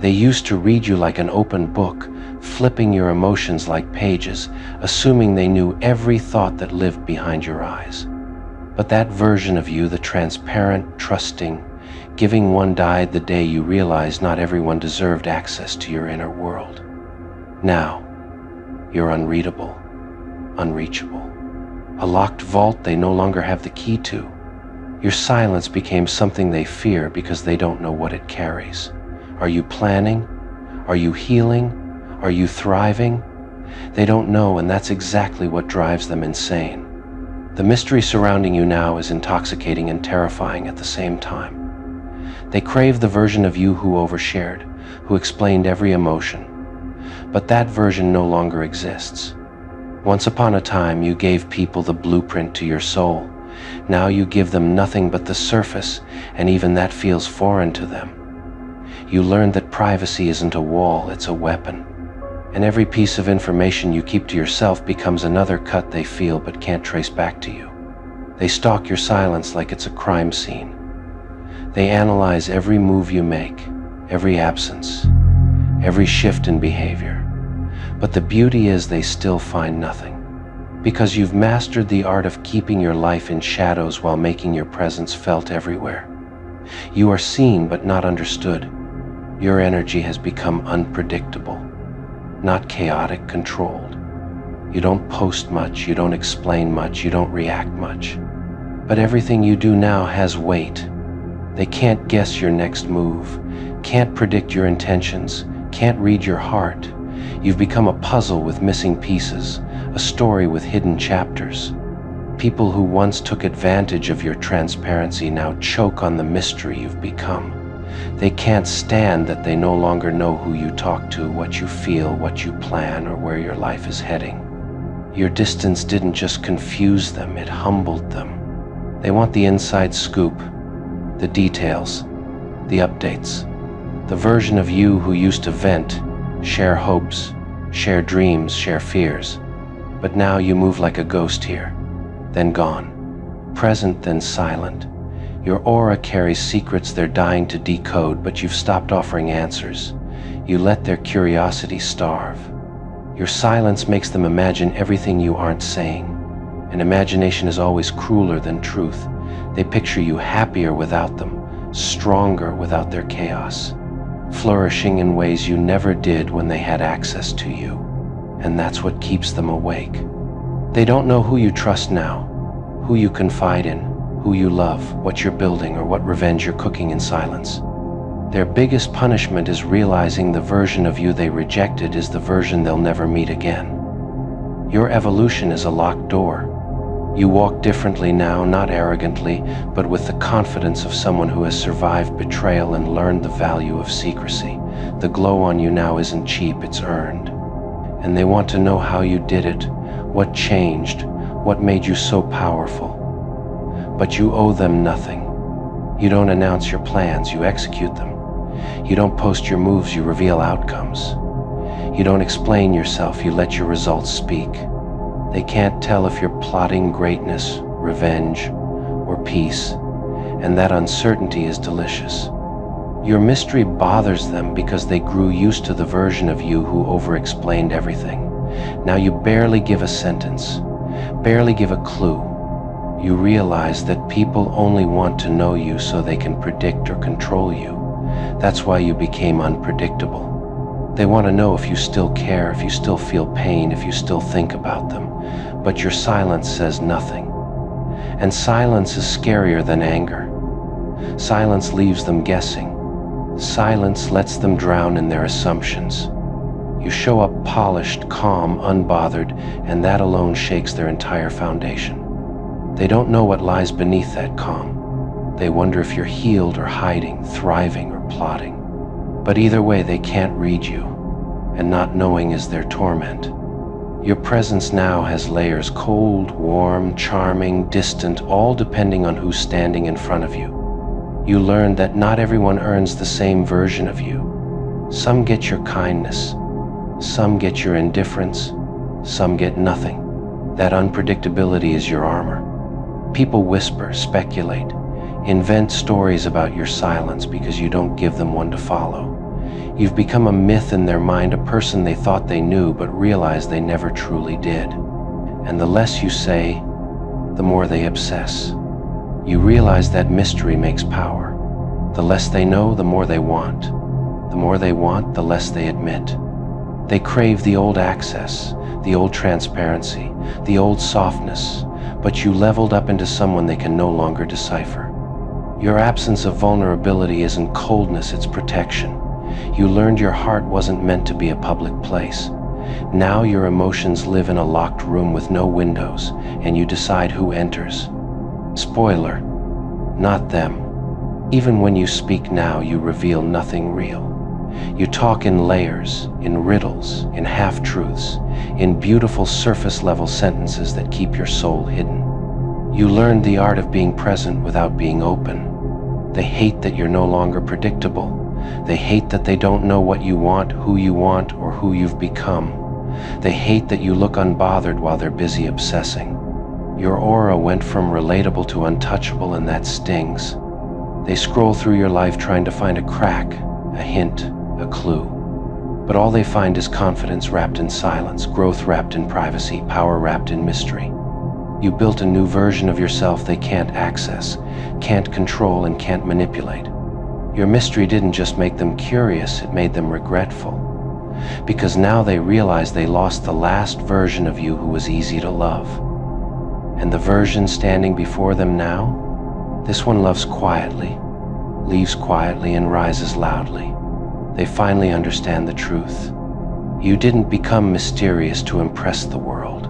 They used to read you like an open book, flipping your emotions like pages, assuming they knew every thought that lived behind your eyes. But that version of you, the transparent, trusting, giving one, died the day you realized not everyone deserved access to your inner world. Now, you're unreadable, unreachable. A locked vault they no longer have the key to. Your silence became something they fear because they don't know what it carries. Are you planning? Are you healing? Are you thriving? They don't know, and that's exactly what drives them insane. The mystery surrounding you now is intoxicating and terrifying at the same time. They crave the version of you who overshared, who explained every emotion. But that version no longer exists. Once upon a time, you gave people the blueprint to your soul. Now you give them nothing but the surface, and even that feels foreign to them. You learned that privacy isn't a wall, it's a weapon. And every piece of information you keep to yourself becomes another cut they feel but can't trace back to you. They stalk your silence like it's a crime scene. They analyze every move you make, every absence, every shift in behavior. But the beauty is they still find nothing. Because you've mastered the art of keeping your life in shadows while making your presence felt everywhere. You are seen but not understood. Your energy has become unpredictable, not chaotic, controlled. You don't post much, you don't explain much, you don't react much. But everything you do now has weight. They can't guess your next move, can't predict your intentions, can't read your heart. You've become a puzzle with missing pieces, a story with hidden chapters. People who once took advantage of your transparency now choke on the mystery you've become. They can't stand that they no longer know who you talk to, what you feel, what you plan, or where your life is heading. Your distance didn't just confuse them, it humbled them. They want the inside scoop, the details, the updates, the version of you who used to vent, share hopes, share dreams, share fears. But now you move like a ghost here, then gone, present then silent. Your aura carries secrets they're dying to decode, but you've stopped offering answers. You let their curiosity starve. Your silence makes them imagine everything you aren't saying. And imagination is always crueler than truth. They picture you happier without them, stronger without their chaos, flourishing in ways you never did when they had access to you. And that's what keeps them awake. They don't know who you trust now, who you confide in, who you love, what you're building, or what revenge you're cooking in silence. Their biggest punishment is realizing the version of you they rejected is the version they'll never meet again. Your evolution is a locked door. You walk differently now, not arrogantly, but with the confidence of someone who has survived betrayal and learned the value of secrecy. The glow on you now isn't cheap, it's earned. And they want to know how you did it, what changed, what made you so powerful. But you owe them nothing. You don't announce your plans, you execute them. You don't post your moves, you reveal outcomes. You don't explain yourself, you let your results speak. They can't tell if you're plotting greatness, revenge, or peace, and that uncertainty is delicious. Your mystery bothers them because they grew used to the version of you who over-explained everything. Now you barely give a sentence, barely give a clue. You realize that people only want to know you so they can predict or control you. That's why you became unpredictable. They want to know if you still care, if you still feel pain, if you still think about them. But your silence says nothing. And silence is scarier than anger. Silence leaves them guessing. Silence lets them drown in their assumptions. You show up polished, calm, unbothered, and that alone shakes their entire foundation. They don't know what lies beneath that calm. They wonder if you're healed or hiding, thriving or plotting. But either way, they can't read you, and not knowing is their torment. Your presence now has layers: cold, warm, charming, distant, all depending on who's standing in front of you. You learn that not everyone earns the same version of you. Some get your kindness, some get your indifference, some get nothing. That unpredictability is your armor. People whisper, speculate, invent stories about your silence because you don't give them one to follow. You've become a myth in their mind, a person they thought they knew but realized they never truly did. And the less you say, the more they obsess. You realize that mystery makes power. The less they know, the more they want. The more they want, the less they admit. They crave the old access, the old transparency, the old softness, but you leveled up into someone they can no longer decipher. Your absence of vulnerability isn't coldness, it's protection. You learned your heart wasn't meant to be a public place. Now your emotions live in a locked room with no windows, and you decide who enters. Spoiler, not them. Even when you speak now, you reveal nothing real. You talk in layers, in riddles, in half-truths, in beautiful surface-level sentences that keep your soul hidden. You learned the art of being present without being open. They hate that you're no longer predictable. They hate that they don't know what you want, or who you've become. They hate that you look unbothered while they're busy obsessing. Your aura went from relatable to untouchable, and that stings. They scroll through your life trying to find a crack, a hint, a clue. But all they find is confidence wrapped in silence, growth wrapped in privacy, power wrapped in mystery. You built a new version of yourself they can't access, can't control, and can't manipulate. Your mystery didn't just make them curious, it made them regretful. Because now they realize they lost the last version of you who was easy to love. And the version standing before them now? This one loves quietly, leaves quietly, and rises loudly. They finally understand the truth. You didn't become mysterious to impress the world.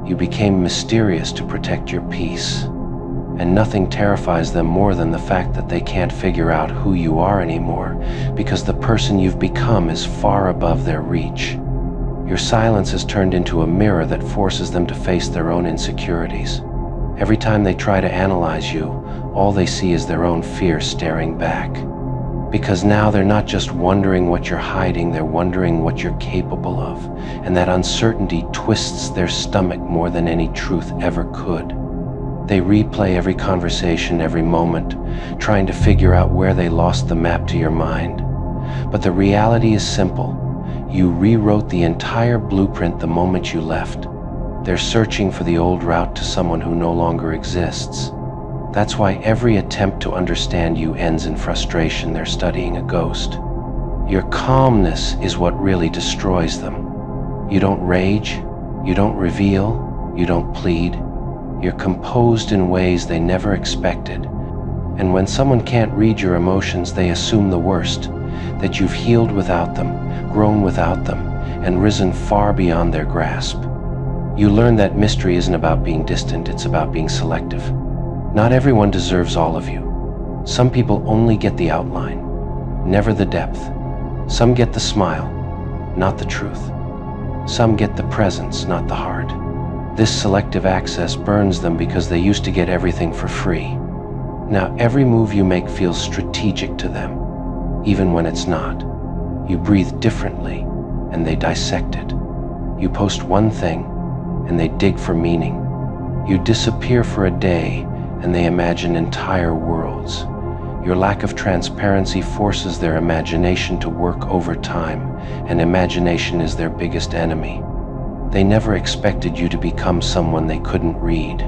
You became mysterious to protect your peace. And nothing terrifies them more than the fact that they can't figure out who you are anymore, because the person you've become is far above their reach. Your silence has turned into a mirror that forces them to face their own insecurities. Every time they try to analyze you, all they see is their own fear staring back. Because now they're not just wondering what you're hiding, they're wondering what you're capable of. And that uncertainty twists their stomach more than any truth ever could. They replay every conversation, every moment, trying to figure out where they lost the map to your mind. But the reality is simple. You rewrote the entire blueprint the moment you left. They're searching for the old route to someone who no longer exists. That's why every attempt to understand you ends in frustration. They're studying a ghost. Your calmness is what really destroys them. You don't rage, you don't reveal, you don't plead. You're composed in ways they never expected. And when someone can't read your emotions, they assume the worst, that you've healed without them, grown without them, and risen far beyond their grasp. You learn that mystery isn't about being distant, it's about being selective. Not everyone deserves all of you. Some people only get the outline, never the depth. Some get the smile, not the truth. Some get the presence, not the heart. This selective access burns them because they used to get everything for free. Now every move you make feels strategic to them, even when it's not. You breathe differently, and they dissect it. You post one thing, and they dig for meaning. You disappear for a day, and they imagine entire worlds. Your lack of transparency forces their imagination to work overtime, and imagination is their biggest enemy. They never expected you to become someone they couldn't read.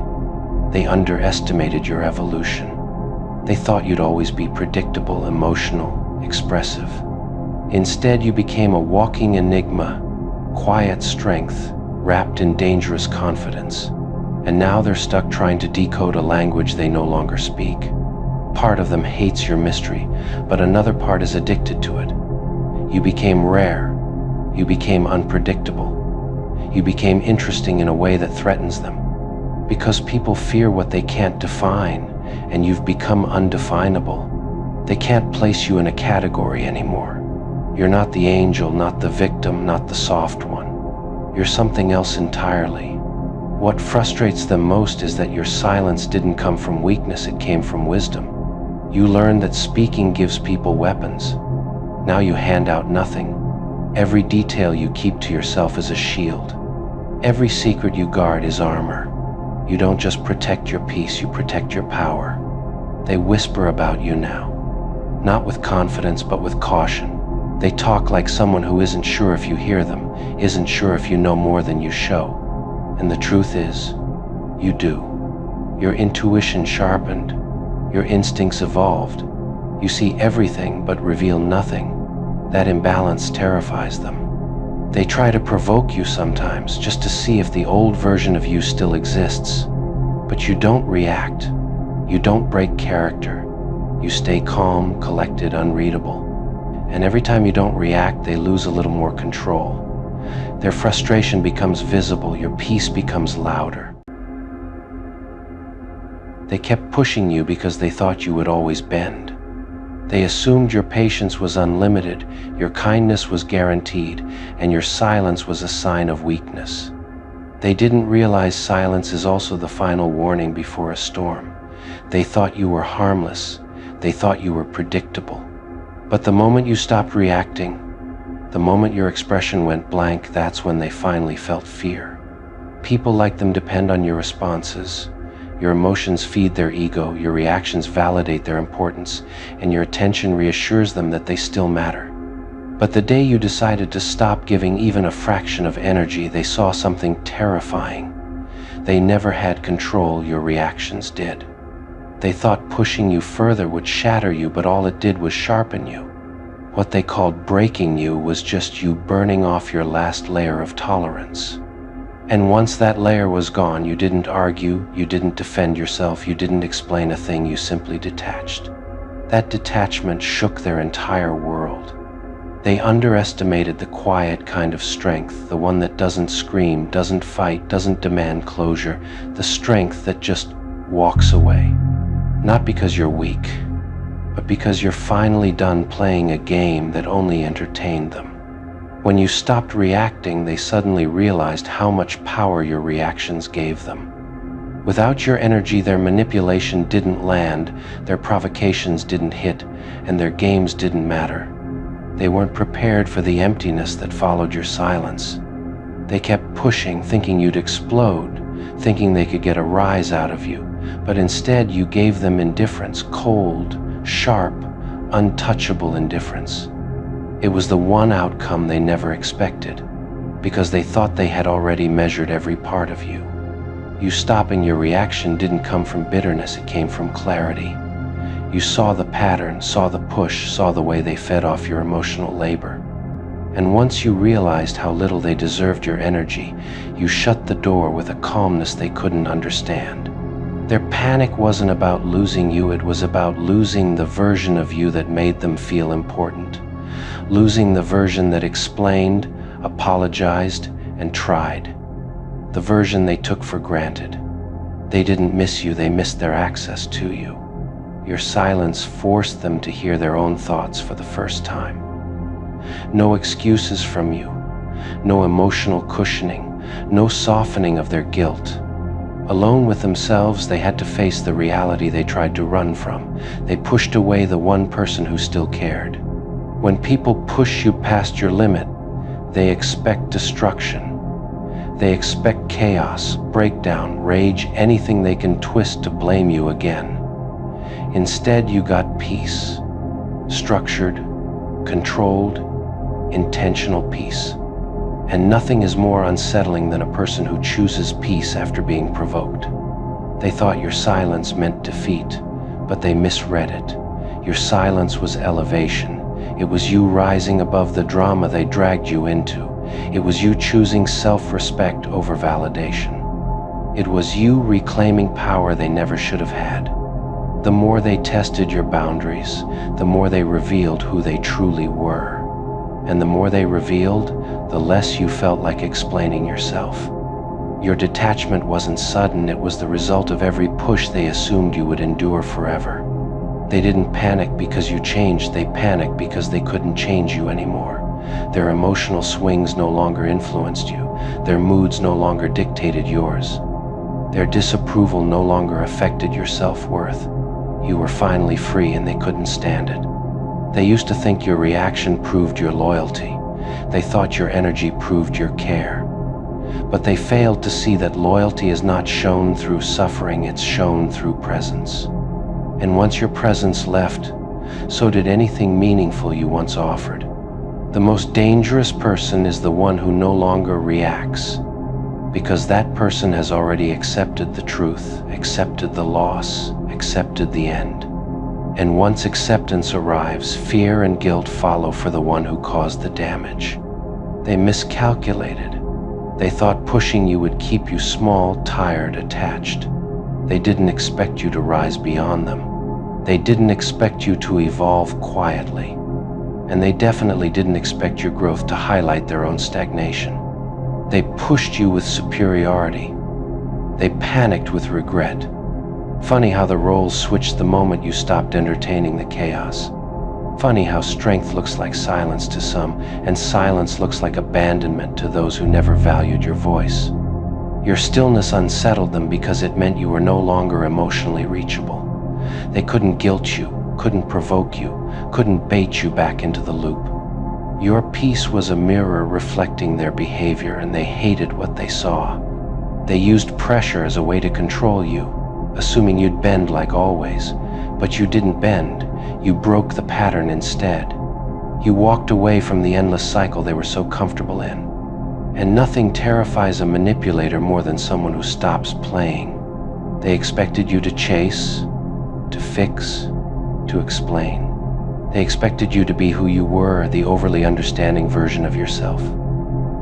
They underestimated your evolution. They thought you'd always be predictable, emotional, expressive. Instead, you became a walking enigma, quiet strength, wrapped in dangerous confidence. And now they're stuck trying to decode a language they no longer speak. Part of them hates your mystery, but another part is addicted to it. You became rare. You became unpredictable. You became interesting in a way that threatens them. Because people fear what they can't define, and you've become undefinable. They can't place you in a category anymore. You're not the angel, not the victim, not the soft one. You're something else entirely. What frustrates them most is that your silence didn't come from weakness, it came from wisdom. You learned that speaking gives people weapons. Now you hand out nothing. Every detail you keep to yourself is a shield. Every secret you guard is armor. You don't just protect your peace, you protect your power. They whisper about you now, not with confidence but with caution. They talk like someone who isn't sure if you hear them, isn't sure if you know more than you show. And the truth is, you do. Your intuition sharpened, your instincts evolved. You see everything but reveal nothing. That imbalance terrifies them. They try to provoke you sometimes just to see if the old version of you still exists. But you don't react. You don't break character. You stay calm, collected, unreadable. And every time you don't react, they lose a little more control. Their frustration becomes visible, your peace becomes louder. They kept pushing you because they thought you would always bend. They assumed your patience was unlimited, your kindness was guaranteed, and your silence was a sign of weakness. They didn't realize silence is also the final warning before a storm. They thought you were harmless. They thought you were predictable. But the moment you stopped reacting, the moment your expression went blank, that's when they finally felt fear. People like them depend on your responses. Your emotions feed their ego, your reactions validate their importance, and your attention reassures them that they still matter. But the day you decided to stop giving even a fraction of energy, they saw something terrifying. They never had control, your reactions did. They thought pushing you further would shatter you, but all it did was sharpen you. What they called breaking you was just you burning off your last layer of tolerance. And once that layer was gone, you didn't argue, you didn't defend yourself, you didn't explain a thing, you simply detached. That detachment shook their entire world. They underestimated the quiet kind of strength, the one that doesn't scream, doesn't fight, doesn't demand closure, the strength that just walks away. Not because you're weak, but because you're finally done playing a game that only entertained them. When you stopped reacting, they suddenly realized how much power your reactions gave them. Without your energy, their manipulation didn't land, their provocations didn't hit, and their games didn't matter. They weren't prepared for the emptiness that followed your silence. They kept pushing, thinking you'd explode, thinking they could get a rise out of you, but instead you gave them indifference, cold, sharp, untouchable indifference. It was the one outcome they never expected, because they thought they had already measured every part of you. You stopping your reaction didn't come from bitterness, it came from clarity. You saw the pattern, saw the push, saw the way they fed off your emotional labor. And once you realized how little they deserved your energy, you shut the door with a calmness they couldn't understand. Their panic wasn't about losing you, it was about losing the version of you that made them feel important. Losing the version that explained, apologized, and tried. The version they took for granted. They didn't miss you, they missed their access to you. Your silence forced them to hear their own thoughts for the first time. No excuses from you, no emotional cushioning, no softening of their guilt. Alone with themselves, they had to face the reality they tried to run from. They pushed away the one person who still cared. When people push you past your limit, they expect destruction. They expect chaos, breakdown, rage, anything they can twist to blame you again. Instead, you got peace. Structured, controlled, intentional peace. And nothing is more unsettling than a person who chooses peace after being provoked. They thought your silence meant defeat, but they misread it. Your silence was elevation. It was you rising above the drama they dragged you into. It was you choosing self-respect over validation. It was you reclaiming power they never should have had. The more they tested your boundaries, the more they revealed who they truly were. And the more they revealed, the less you felt like explaining yourself. Your detachment wasn't sudden, it was the result of every push they assumed you would endure forever. They didn't panic because you changed, they panicked because they couldn't change you anymore. Their emotional swings no longer influenced you. Their moods no longer dictated yours. Their disapproval no longer affected your self-worth. You were finally free and they couldn't stand it. They used to think your reaction proved your loyalty. They thought your energy proved your care. But they failed to see that loyalty is not shown through suffering, it's shown through presence. And once your presence left, so did anything meaningful you once offered. The most dangerous person is the one who no longer reacts, because that person has already accepted the truth, accepted the loss, accepted the end. And once acceptance arrives, fear and guilt follow for the one who caused the damage. They miscalculated. They thought pushing you would keep you small, tired, attached. They didn't expect you to rise beyond them. They didn't expect you to evolve quietly. And they definitely didn't expect your growth to highlight their own stagnation. They pushed you with superiority. They panicked with regret. Funny how the roles switched the moment you stopped entertaining the chaos. Funny how strength looks like silence to some, and silence looks like abandonment to those who never valued your voice. Your stillness unsettled them because it meant you were no longer emotionally reachable. They couldn't guilt you, couldn't provoke you, couldn't bait you back into the loop. Your peace was a mirror reflecting their behavior, and they hated what they saw. They used pressure as a way to control you, assuming you'd bend like always. But you didn't bend, you broke the pattern instead. You walked away from the endless cycle they were so comfortable in. And nothing terrifies a manipulator more than someone who stops playing. They expected you to chase, to fix, to explain. They expected you to be who you were, the overly understanding version of yourself.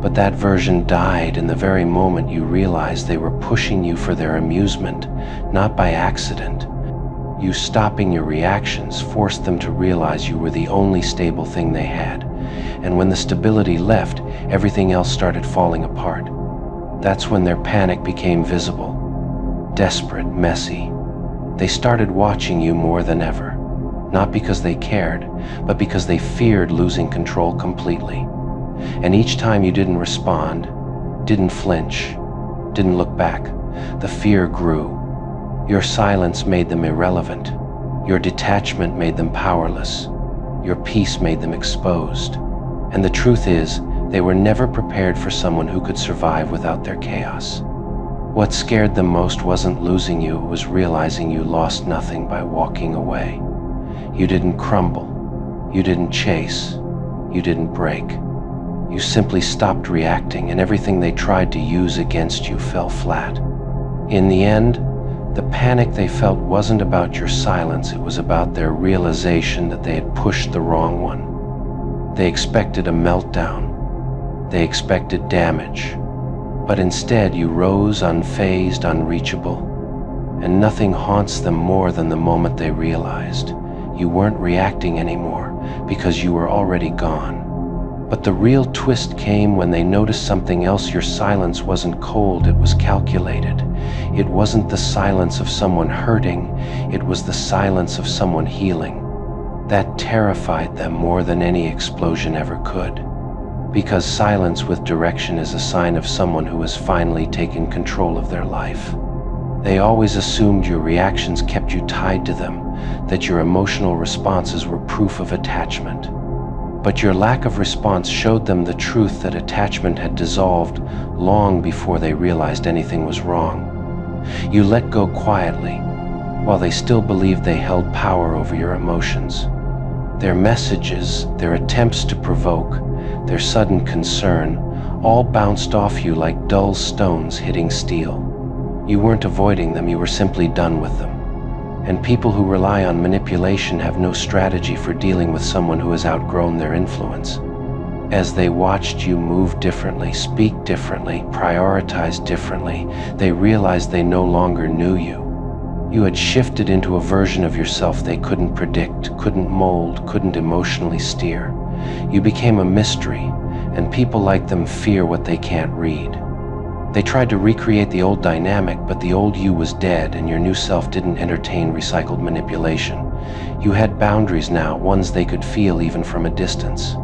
But that version died in the very moment you realized they were pushing you for their amusement, not by accident. You stopping your reactions forced them to realize you were the only stable thing they had. And when the stability left, everything else started falling apart. That's when their panic became visible, desperate, messy. They started watching you more than ever. Not because they cared, but because they feared losing control completely. And each time you didn't respond, didn't flinch, didn't look back, the fear grew. Your silence made them irrelevant. Your detachment made them powerless. Your peace made them exposed. And the truth is, they were never prepared for someone who could survive without their chaos. What scared them most wasn't losing you, it was realizing you lost nothing by walking away. You didn't crumble. You didn't chase. You didn't break. You simply stopped reacting, and everything they tried to use against you fell flat. In the end, the panic they felt wasn't about your silence, it was about their realization that they had pushed the wrong one. They expected a meltdown. They expected damage. But instead, you rose unfazed, unreachable. And nothing haunts them more than the moment they realized you weren't reacting anymore because you were already gone. But the real twist came when they noticed something else. Your silence wasn't cold, it was calculated. It wasn't the silence of someone hurting, it was the silence of someone healing. That terrified them more than any explosion ever could. Because silence with direction is a sign of someone who has finally taken control of their life. They always assumed your reactions kept you tied to them, that your emotional responses were proof of attachment. But your lack of response showed them the truth that attachment had dissolved long before they realized anything was wrong. You let go quietly, while they still believed they held power over your emotions. Their messages, their attempts to provoke, their sudden concern, all bounced off you like dull stones hitting steel. You weren't avoiding them, you were simply done with them. And people who rely on manipulation have no strategy for dealing with someone who has outgrown their influence. As they watched you move differently, speak differently, prioritize differently, they realized they no longer knew you. You had shifted into a version of yourself they couldn't predict, couldn't mold, couldn't emotionally steer. You became a mystery, and people like them fear what they can't read. They tried to recreate the old dynamic, but the old you was dead, and your new self didn't entertain recycled manipulation. You had boundaries now, ones they could feel even from a distance.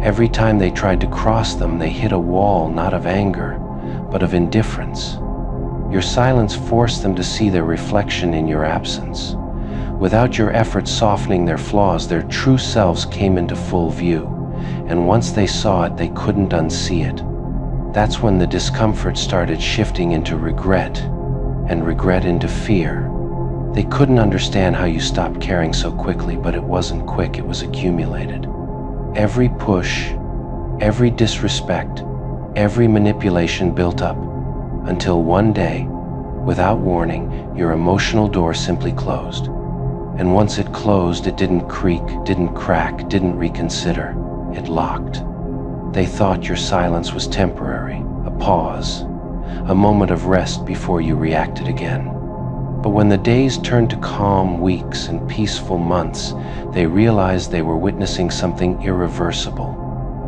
Every time they tried to cross them, they hit a wall, not of anger, but of indifference. Your silence forced them to see their reflection in your absence. Without your efforts softening their flaws, their true selves came into full view, and once they saw it, they couldn't unsee it. That's when the discomfort started shifting into regret, and regret into fear. They couldn't understand how you stopped caring so quickly, but it wasn't quick, it was accumulated. Every push, Every disrespect, every manipulation built up, until one day, without warning, your emotional door simply closed. And once it closed, it didn't creak, didn't crack, didn't reconsider. It locked. They thought your silence was temporary, a pause, a moment of rest before you reacted again. But when the days turned to calm weeks and peaceful months, they realized they were witnessing something irreversible.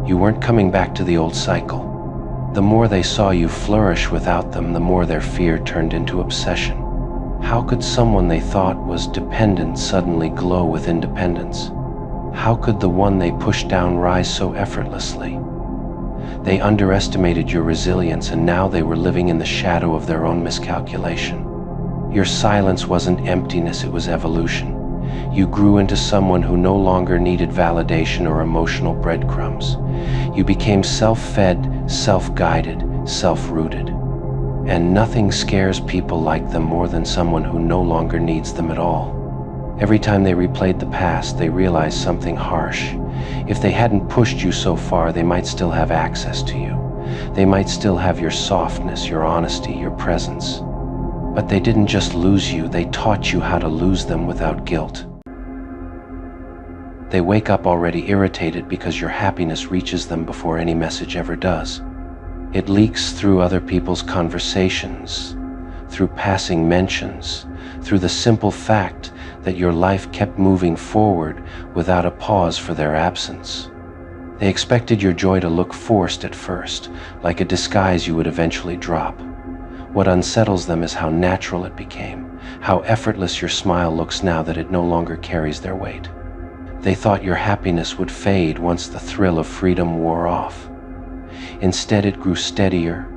You weren't coming back to the old cycle. The more they saw you flourish without them, the more their fear turned into obsession. How could someone they thought was dependent suddenly glow with independence? How could the one they pushed down rise so effortlessly? They underestimated your resilience, and now they were living in the shadow of their own miscalculation. Your silence wasn't emptiness, it was evolution. You grew into someone who no longer needed validation or emotional breadcrumbs. You became self-fed, self-guided, self-rooted. And nothing scares people like them more than someone who no longer needs them at all. Every time they replayed the past, they realized something harsh. If they hadn't pushed you so far, they might still have access to you. They might still have your softness, your honesty, your presence. But they didn't just lose you, they taught you how to lose them without guilt. They wake up already irritated because your happiness reaches them before any message ever does. It leaks through other people's conversations, through passing mentions, through the simple fact that your life kept moving forward without a pause for their absence. They expected your joy to look forced at first, like a disguise you would eventually drop. What unsettles them is how natural it became, how effortless your smile looks now that it no longer carries their weight. They thought your happiness would fade once the thrill of freedom wore off. Instead, it grew steadier,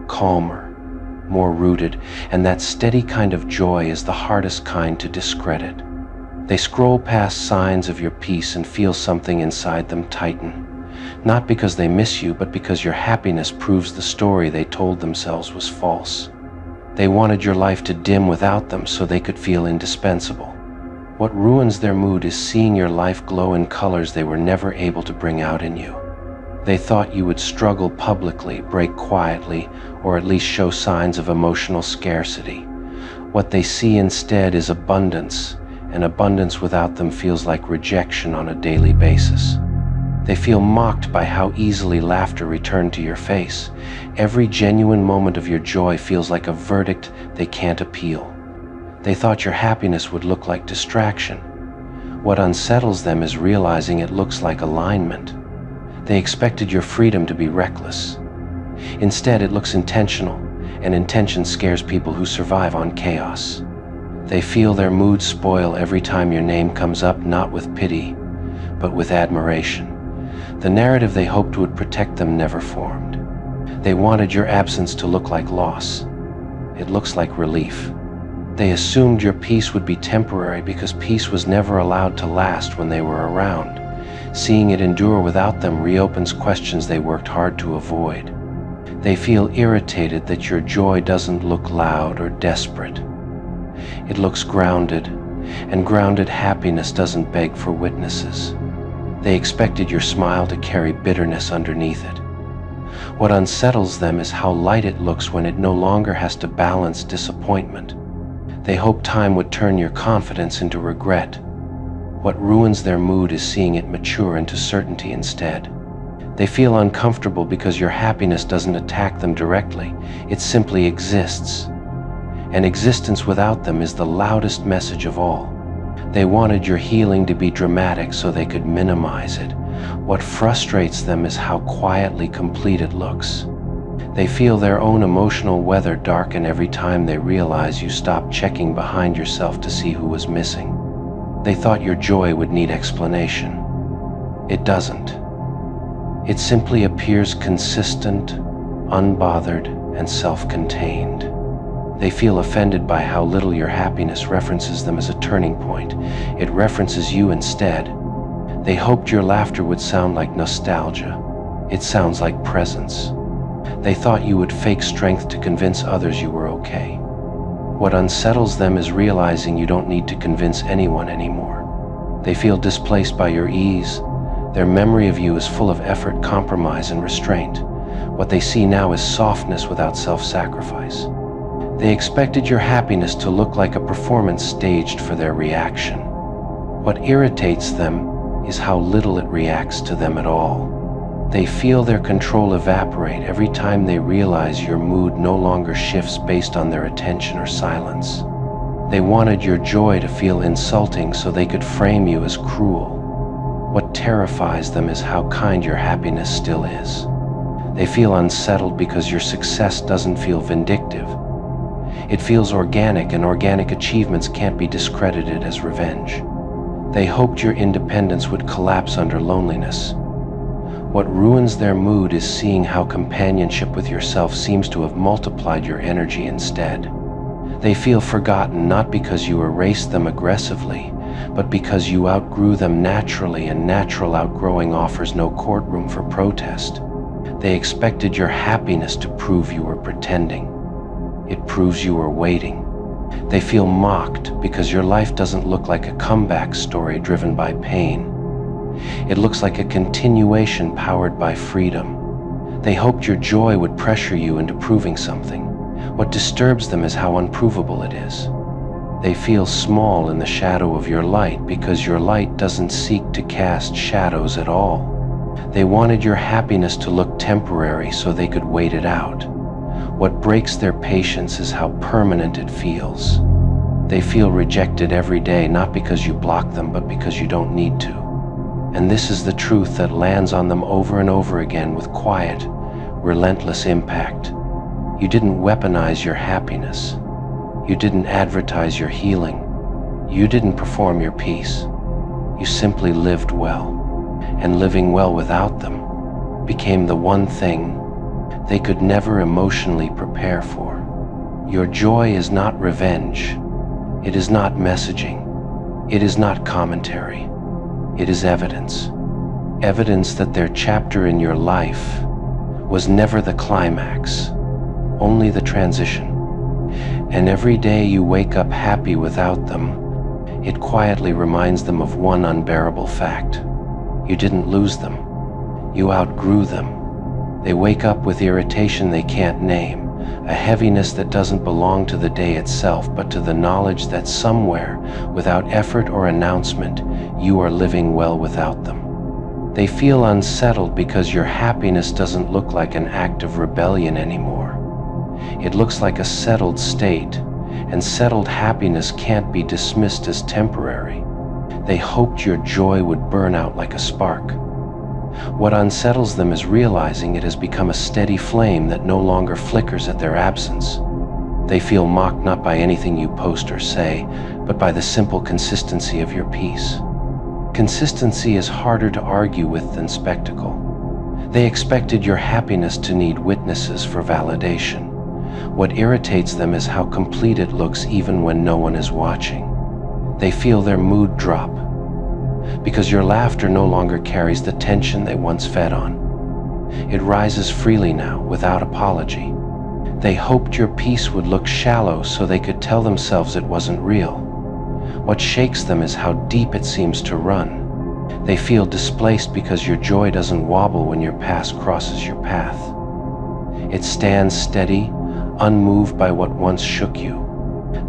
calmer, more rooted, and that steady kind of joy is the hardest kind to discredit. They scroll past signs of your peace and feel something inside them tighten, not because they miss you, but because your happiness proves the story they told themselves was false. They wanted your life to dim without them so they could feel indispensable. What ruins their mood is seeing your life glow in colors they were never able to bring out in you. They thought you would struggle publicly, break quietly, or at least show signs of emotional scarcity. What they see instead is abundance, and abundance without them feels like rejection on a daily basis. They feel mocked by how easily laughter returned to your face. Every genuine moment of your joy feels like a verdict they can't appeal. They thought your happiness would look like distraction. What unsettles them is realizing it looks like alignment. They expected your freedom to be reckless. Instead, it looks intentional, and intention scares people who survive on chaos. They feel their mood spoil every time your name comes up, not with pity, but with admiration. The narrative they hoped would protect them never formed. They wanted your absence to look like loss. It looks like relief. They assumed your peace would be temporary because peace was never allowed to last when they were around. Seeing it endure without them reopens questions they worked hard to avoid. They feel irritated that your joy doesn't look loud or desperate. It looks grounded, and grounded happiness doesn't beg for witnesses. They expected your smile to carry bitterness underneath it. What unsettles them is how light it looks when it no longer has to balance disappointment. They hope time would turn your confidence into regret. What ruins their mood is seeing it mature into certainty instead. They feel uncomfortable because your happiness doesn't attack them directly, it simply exists. And existence without them is the loudest message of all. They wanted your healing to be dramatic so they could minimize it. What frustrates them is how quietly complete it looks. They feel their own emotional weather darken every time they realize you stopped checking behind yourself to see who was missing. They thought your joy would need explanation. It doesn't. It simply appears consistent, unbothered, and self-contained. They feel offended by how little your happiness references them as a turning point. It references you instead. They hoped your laughter would sound like nostalgia. It sounds like presence. They thought you would fake strength to convince others you were okay. What unsettles them is realizing you don't need to convince anyone anymore. They feel displaced by your ease, Their memory of you is full of effort, compromise, and restraint. What they see now is softness without self-sacrifice. They expected your happiness to look like a performance staged for their reaction. What irritates them is how little it reacts to them at all. They feel their control evaporate every time they realize your mood no longer shifts based on their attention or silence. They wanted your joy to feel insulting so they could frame you as cruel. What terrifies them is how kind your happiness still is. They feel unsettled because your success doesn't feel vindictive. It feels organic, and organic achievements can't be discredited as revenge. They hoped your independence would collapse under loneliness. What ruins their mood is seeing how companionship with yourself seems to have multiplied your energy instead. They feel forgotten not because you erased them aggressively, but because you outgrew them naturally, and natural outgrowing offers no courtroom for protest. They expected your happiness to prove you were pretending. It proves you were waiting. They feel mocked because your life doesn't look like a comeback story driven by pain. It looks like a continuation powered by freedom. They hoped your joy would pressure you into proving something. What disturbs them is how unprovable it is. They feel small in the shadow of your light because your light doesn't seek to cast shadows at all. They wanted your happiness to look temporary so they could wait it out. What breaks their patience is how permanent it feels. They feel rejected every day, not because you block them, but because you don't need to. And this is the truth that lands on them over and over again with quiet, relentless impact. You didn't weaponize your happiness. You didn't advertise your healing. You didn't perform your peace. You simply lived well. And living well without them became the one thing they could never emotionally prepare for. Your joy is not revenge. It is not messaging. It is not commentary. It is evidence. Evidence that their chapter in your life was never the climax, only the transition. And every day you wake up happy without them, it quietly reminds them of one unbearable fact. You didn't lose them. You outgrew them. They wake up with irritation they can't name, a heaviness that doesn't belong to the day itself, but to the knowledge that somewhere, without effort or announcement, you are living well without them. They feel unsettled because your happiness doesn't look like an act of rebellion anymore. It looks like a settled state, and settled happiness can't be dismissed as temporary. They hoped your joy would burn out like a spark. What unsettles them is realizing it has become a steady flame that no longer flickers at their absence. They feel mocked not by anything you post or say, but by the simple consistency of your peace. Consistency is harder to argue with than spectacle. They expected your happiness to need witnesses for validation. What irritates them is how complete it looks even when no one is watching. They feel their mood drop because your laughter no longer carries the tension they once fed on. It rises freely now, without apology. They hoped your peace would look shallow so they could tell themselves it wasn't real. What shakes them is how deep it seems to run. They feel displaced because your joy doesn't wobble when your past crosses your path. It stands steady, unmoved by what once shook you.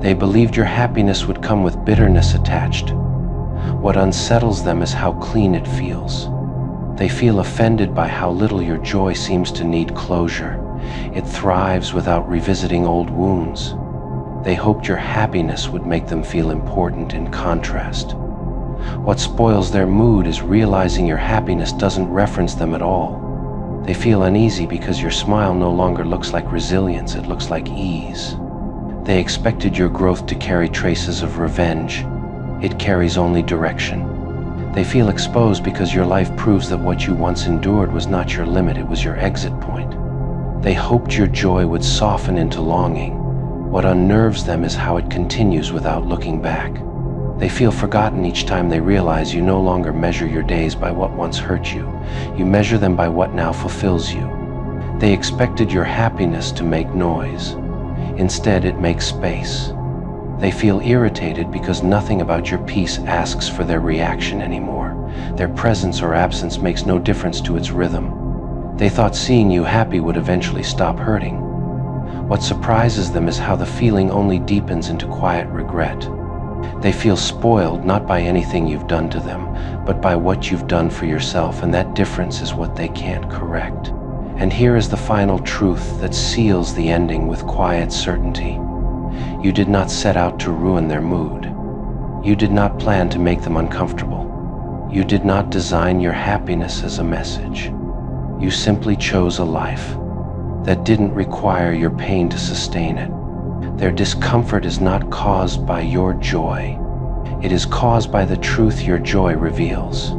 They believed your happiness would come with bitterness attached. What unsettles them is how clean it feels. They feel offended by how little your joy seems to need closure. It thrives without revisiting old wounds. They hoped your happiness would make them feel important in contrast. What spoils their mood is realizing your happiness doesn't reference them at all. They feel uneasy because your smile no longer looks like resilience, it looks like ease. They expected your growth to carry traces of revenge. It carries only direction. They feel exposed because your life proves that what you once endured was not your limit, it was your exit point. They hoped your joy would soften into longing. What unnerves them is how it continues without looking back. They feel forgotten each time they realize you no longer measure your days by what once hurt you. You measure them by what now fulfills you. They expected your happiness to make noise. Instead, it makes space. They feel irritated because nothing about your peace asks for their reaction anymore. Their presence or absence makes no difference to its rhythm. They thought seeing you happy would eventually stop hurting. What surprises them is how the feeling only deepens into quiet regret. They feel spoiled not by anything you've done to them, but by what you've done for yourself, and that difference is what they can't correct. And here is the final truth that seals the ending with quiet certainty. You did not set out to ruin their mood. You did not plan to make them uncomfortable. You did not design your happiness as a message. You simply chose a life that didn't require your pain to sustain it. Their discomfort is not caused by your joy. It is caused by the truth your joy reveals.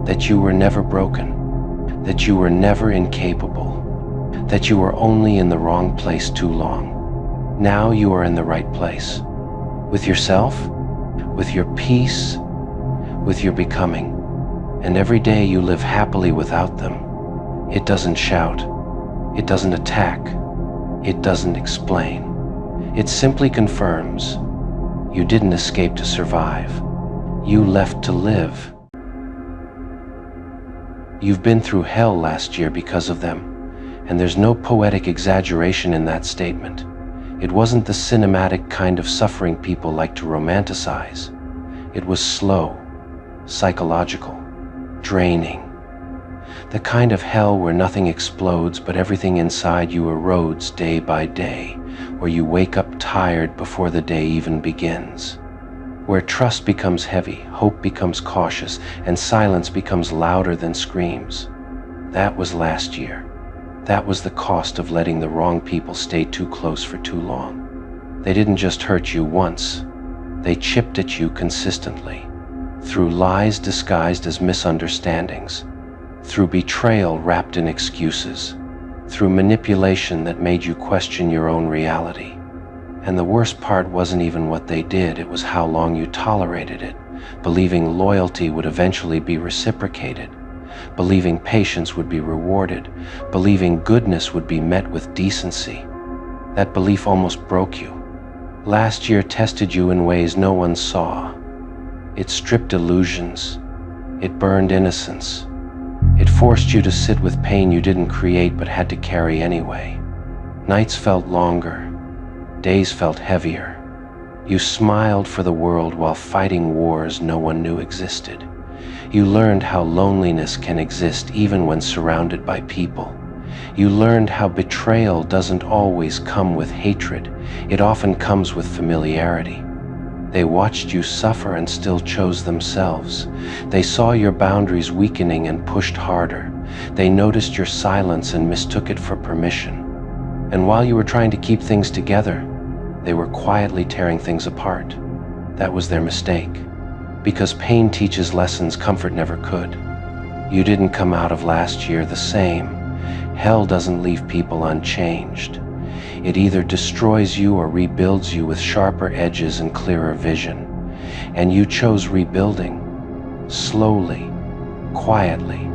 That you were never broken. That you were never incapable. That you were only in the wrong place too long. Now you are in the right place. With yourself, with your peace, with your becoming. And every day you live happily without them. It doesn't shout. It doesn't attack. It doesn't explain. It simply confirms you didn't escape to survive. You left to live. You've been through hell last year because of them, and there's no poetic exaggeration in that statement. It wasn't the cinematic kind of suffering people like to romanticize. It was slow, psychological, draining. The kind of hell where nothing explodes but everything inside you erodes day by day, where you wake up tired before the day even begins. Where trust becomes heavy, hope becomes cautious, and silence becomes louder than screams. That was last year. That was the cost of letting the wrong people stay too close for too long. They didn't just hurt you once. They chipped at you consistently, through lies disguised as misunderstandings, through betrayal wrapped in excuses, through manipulation that made you question your own reality. And the worst part wasn't even what they did, it was how long you tolerated it, believing loyalty would eventually be reciprocated, believing patience would be rewarded, believing goodness would be met with decency. That belief almost broke you. Last year tested you in ways no one saw. It stripped illusions. It burned innocence. It forced you to sit with pain you didn't create but had to carry anyway. Nights felt longer. Days felt heavier. You smiled for the world while fighting wars no one knew existed. You learned how loneliness can exist even when surrounded by people. You learned how betrayal doesn't always come with hatred. It often comes with familiarity. They watched you suffer and still chose themselves. They saw your boundaries weakening and pushed harder. They noticed your silence and mistook it for permission. And while you were trying to keep things together, they were quietly tearing things apart. That was their mistake. Because pain teaches lessons comfort never could. You didn't come out of last year the same. Hell doesn't leave people unchanged. It either destroys you or rebuilds you with sharper edges and clearer vision. And you chose rebuilding, slowly, quietly,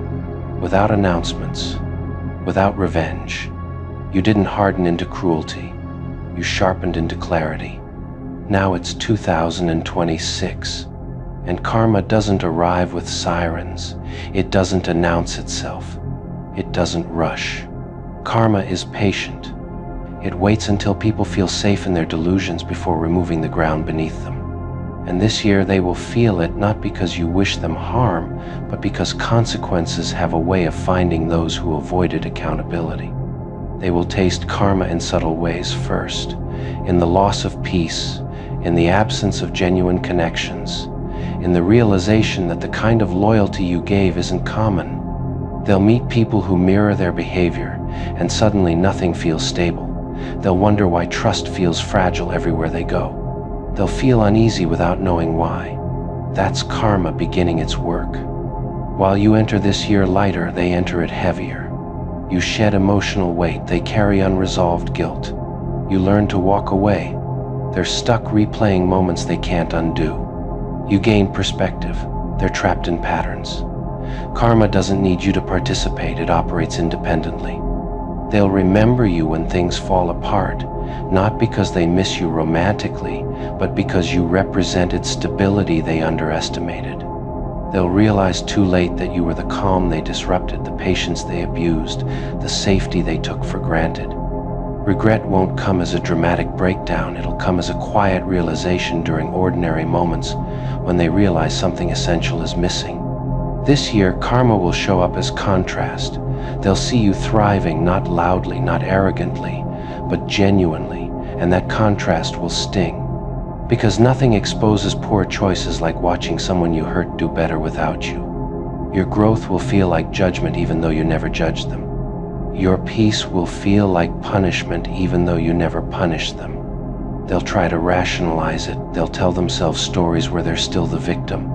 without announcements, without revenge. You didn't harden into cruelty. You sharpened into clarity. Now it's 2026, and karma doesn't arrive with sirens. It doesn't announce itself. It doesn't rush. Karma is patient. It waits until people feel safe in their delusions before removing the ground beneath them. And this year they will feel it not because you wish them harm, but because consequences have a way of finding those who avoided accountability. They will taste karma in subtle ways first, in the loss of peace, in the absence of genuine connections, in the realization that the kind of loyalty you gave isn't common. They'll meet people who mirror their behavior, and suddenly nothing feels stable. They'll wonder why trust feels fragile everywhere they go. They'll feel uneasy without knowing why. That's karma beginning its work. While you enter this year lighter, they enter it heavier. You shed emotional weight, they carry unresolved guilt. You learn to walk away. They're stuck replaying moments they can't undo. You gain perspective. They're trapped in patterns. Karma doesn't need you to participate, it operates independently. They'll remember you when things fall apart, not because they miss you romantically, but because you represented stability they underestimated. They'll realize too late that you were the calm they disrupted, the patience they abused, the safety they took for granted. Regret won't come as a dramatic breakdown. It'll come as a quiet realization during ordinary moments when they realize something essential is missing. This year, karma will show up as contrast. They'll see you thriving, not loudly, not arrogantly, but genuinely, and that contrast will sting. Because nothing exposes poor choices like watching someone you hurt do better without you. Your growth will feel like judgment even though you never judged them. Your peace will feel like punishment even though you never punished them. They'll try to rationalize it. They'll tell themselves stories where they're still the victim.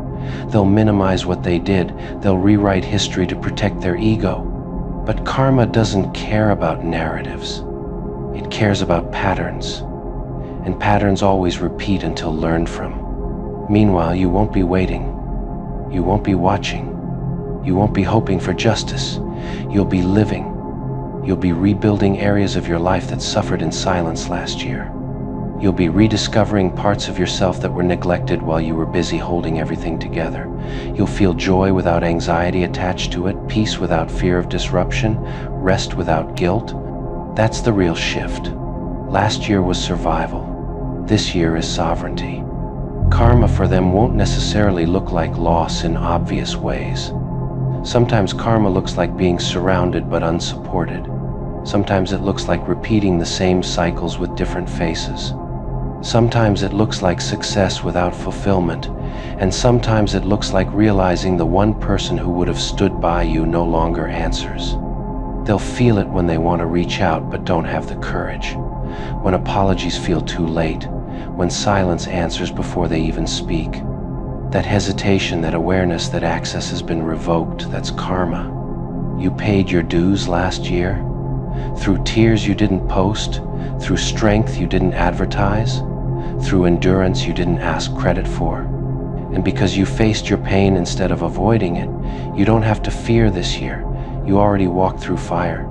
They'll minimize what they did. They'll rewrite history to protect their ego. But karma doesn't care about narratives. It cares about patterns. And patterns always repeat until learned from. Meanwhile, you won't be waiting. You won't be watching. You won't be hoping for justice. You'll be living. You'll be rebuilding areas of your life that suffered in silence last year. You'll be rediscovering parts of yourself that were neglected while you were busy holding everything together. You'll feel joy without anxiety attached to it, peace without fear of disruption, rest without guilt. That's the real shift. Last year was survival. This year is sovereignty. Karma for them won't necessarily look like loss in obvious ways. Sometimes karma looks like being surrounded but unsupported. Sometimes it looks like repeating the same cycles with different faces. Sometimes it looks like success without fulfillment, and sometimes it looks like realizing the one person who would have stood by you no longer answers. They'll feel it when they want to reach out but don't have the courage, when apologies feel too late, when silence answers before they even speak. That hesitation, that awareness that access has been revoked, that's karma. You paid your dues last year. Through tears you didn't post, through strength you didn't advertise, through endurance you didn't ask credit for. And because you faced your pain instead of avoiding it, you don't have to fear this year. You already walked through fire.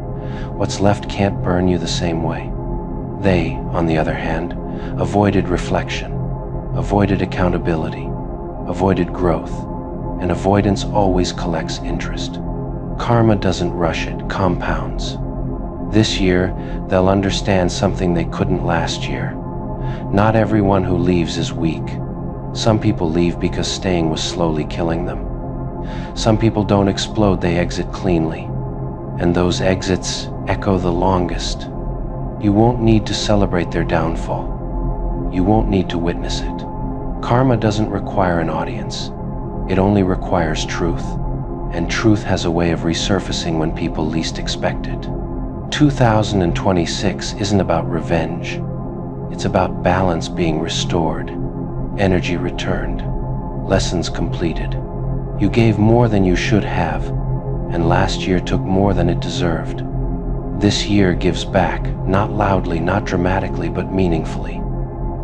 What's left can't burn you the same way. They, on the other hand, avoided reflection, avoided accountability, avoided growth, and avoidance always collects interest. Karma doesn't rush, it compounds. This year, they'll understand something they couldn't last year. Not everyone who leaves is weak. Some people leave because staying was slowly killing them. Some people don't explode, they exit cleanly. And those exits echo the longest. You won't need to celebrate their downfall. You won't need to witness it. Karma doesn't require an audience. It only requires truth. And truth has a way of resurfacing when people least expect it. 2026 isn't about revenge. It's about balance being restored, energy returned, lessons completed. You gave more than you should have, and last year took more than it deserved. This year gives back, not loudly, not dramatically, but meaningfully.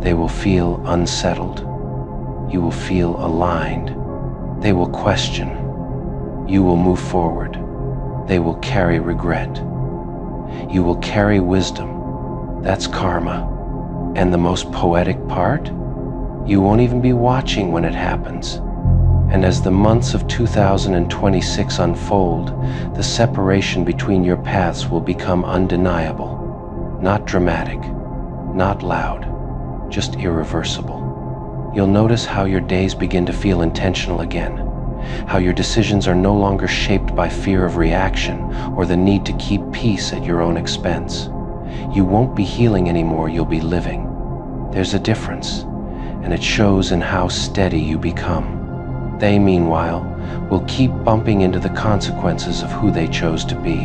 They will feel unsettled. You will feel aligned. They will question. You will move forward. They will carry regret. You will carry wisdom. That's karma. And the most poetic part? You won't even be watching when it happens. And as the months of 2026 unfold, the separation between your paths will become undeniable. Not dramatic, not loud, just irreversible. You'll notice how your days begin to feel intentional again, how your decisions are no longer shaped by fear of reaction or the need to keep peace at your own expense. You won't be healing anymore, you'll be living. There's a difference, and it shows in how steady you become. They, meanwhile, will keep bumping into the consequences of who they chose to be,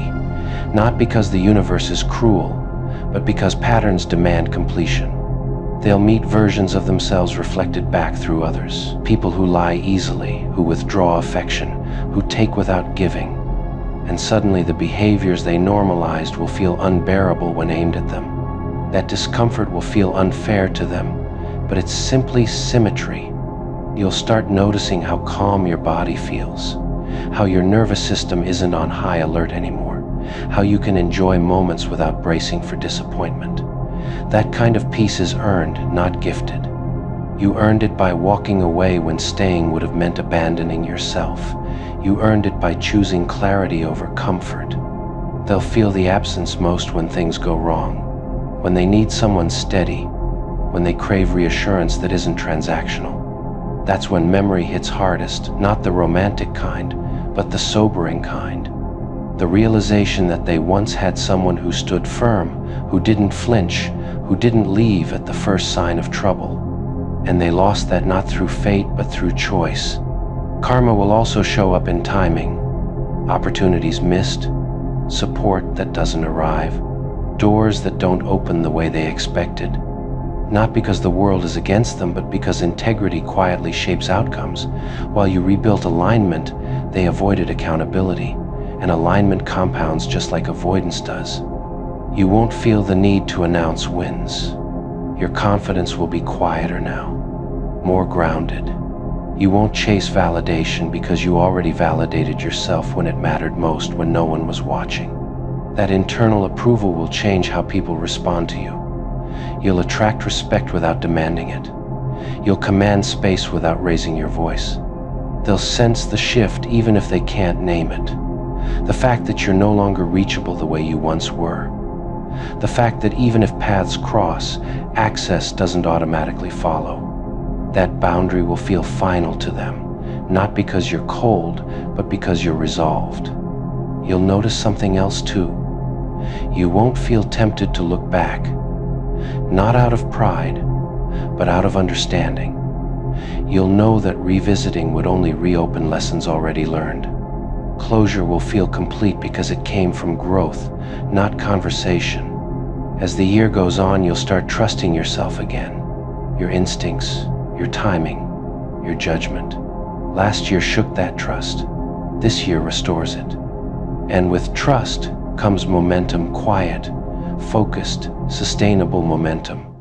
not because the universe is cruel, but because patterns demand completion. They'll meet versions of themselves reflected back through others, people who lie easily, who withdraw affection, who take without giving. And suddenly the behaviors they normalized will feel unbearable when aimed at them. That discomfort will feel unfair to them, but it's simply symmetry. You'll start noticing how calm your body feels, how your nervous system isn't on high alert anymore, how you can enjoy moments without bracing for disappointment. That kind of peace is earned, not gifted. You earned it by walking away when staying would have meant abandoning yourself. You earned it by choosing clarity over comfort. They'll feel the absence most when things go wrong, when they need someone steady, when they crave reassurance that isn't transactional. That's when memory hits hardest, not the romantic kind, but the sobering kind. The realization that they once had someone who stood firm, who didn't flinch, who didn't leave at the first sign of trouble. And they lost that not through fate, but through choice. Karma will also show up in timing. Opportunities missed, support that doesn't arrive, doors that don't open the way they expected. Not because the world is against them, but because integrity quietly shapes outcomes. While you rebuilt alignment, they avoided accountability, and alignment compounds just like avoidance does. You won't feel the need to announce wins. Your confidence will be quieter now, more grounded. You won't chase validation because you already validated yourself when it mattered most, when no one was watching. That internal approval will change how people respond to you. You'll attract respect without demanding it. You'll command space without raising your voice. They'll sense the shift even if they can't name it. The fact that you're no longer reachable the way you once were. The fact that even if paths cross, access doesn't automatically follow. That boundary will feel final to them, not because you're cold, but because you're resolved. You'll notice something else too. You won't feel tempted to look back, not out of pride, but out of understanding. You'll know that revisiting would only reopen lessons already learned. Closure will feel complete because it came from growth, not conversation. As the year goes on, you'll start trusting yourself again. Your instincts, your timing, your judgment. Last year shook that trust. This year restores it. And with trust comes momentum, quiet, focused, sustainable momentum.